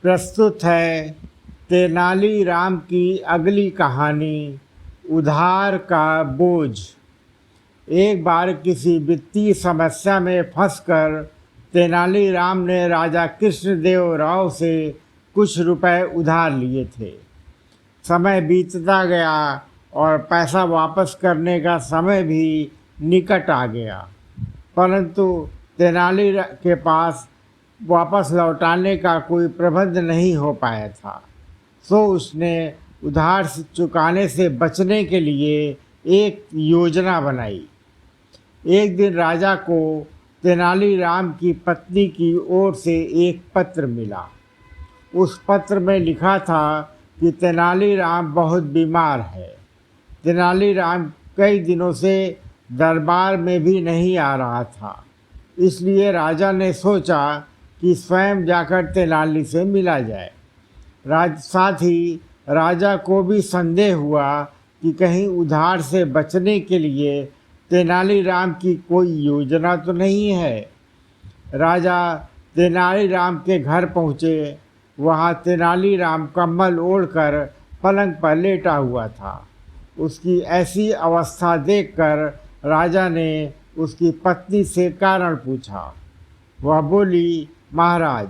प्रस्तुत है तेनालीराम की अगली कहानी, उधार का बोझ। एक बार किसी वित्तीय समस्या में फंसकर तेनालीराम ने राजा कृष्णदेव राव से कुछ रुपए उधार लिए थे। समय बीतता गया और पैसा वापस करने का समय भी निकट आ गया, परंतु तेनाली के पास वापस लौटाने का कोई प्रबंध नहीं हो पाया था। सो उसने उधार से चुकाने से बचने के लिए एक योजना बनाई। एक दिन राजा को तेनालीराम की पत्नी की ओर से एक पत्र मिला। उस पत्र में लिखा था कि तेनालीराम बहुत बीमार है। तेनालीराम कई दिनों से दरबार में भी नहीं आ रहा था, इसलिए राजा ने सोचा कि स्वयं जाकर तेनाली से मिला जाए। साथ ही राजा को भी संदेह हुआ कि कहीं उधार से बचने के लिए तेनालीराम की कोई योजना तो नहीं है। राजा तेनालीराम के घर पहुँचे। वहाँ तेनालीराम कम्बल ओढ़कर पलंग पर लेटा हुआ था। उसकी ऐसी अवस्था देखकर राजा ने उसकी पत्नी से कारण पूछा। वह बोली, महाराज,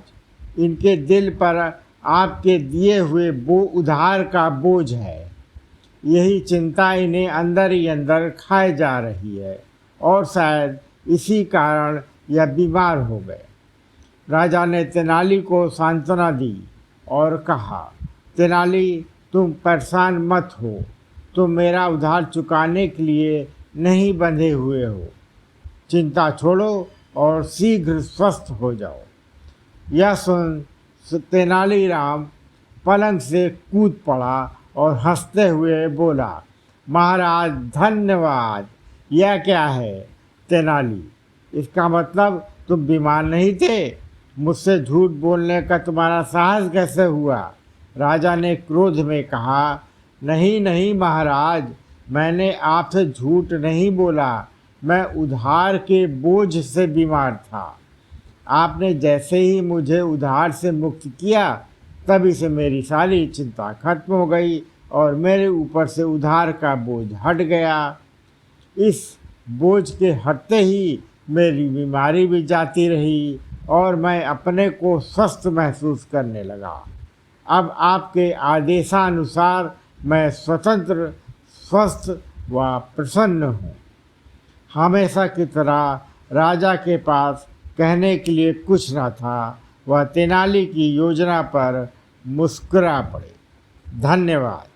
इनके दिल पर आपके दिए हुए उधार का बोझ है। यही चिंता इन्हें अंदर ही अंदर खाए जा रही है और शायद इसी कारण यह बीमार हो गए। राजा ने तेनाली को सांत्वना दी और कहा, तेनाली, तुम परेशान मत हो। तुम मेरा उधार चुकाने के लिए नहीं बंधे हुए हो। चिंता छोड़ो और शीघ्र स्वस्थ हो जाओ। यह सुन तेनालीराम पलंग से कूद पड़ा और हंसते हुए बोला, महाराज, धन्यवाद। यह क्या है तेनाली? इसका मतलब तुम बीमार नहीं थे? मुझसे झूठ बोलने का तुम्हारा साहस कैसे हुआ? राजा ने क्रोध में कहा, नहीं नहीं महाराज, मैंने आपसे झूठ नहीं बोला। मैं उधार के बोझ से बीमार था। आपने जैसे ही मुझे उधार से मुक्त किया, तभी से मेरी सारी चिंता खत्म हो गई और मेरे ऊपर से उधार का बोझ हट गया। इस बोझ के हटते ही मेरी बीमारी भी जाती रही और मैं अपने को स्वस्थ महसूस करने लगा। अब आपके आदेशानुसार मैं स्वतंत्र, स्वस्थ व प्रसन्न हूँ। हमेशा की तरह राजा के पास कहने के लिए कुछ न था। वह तेनाली की योजना पर मुस्कुरा पड़े। धन्यवाद।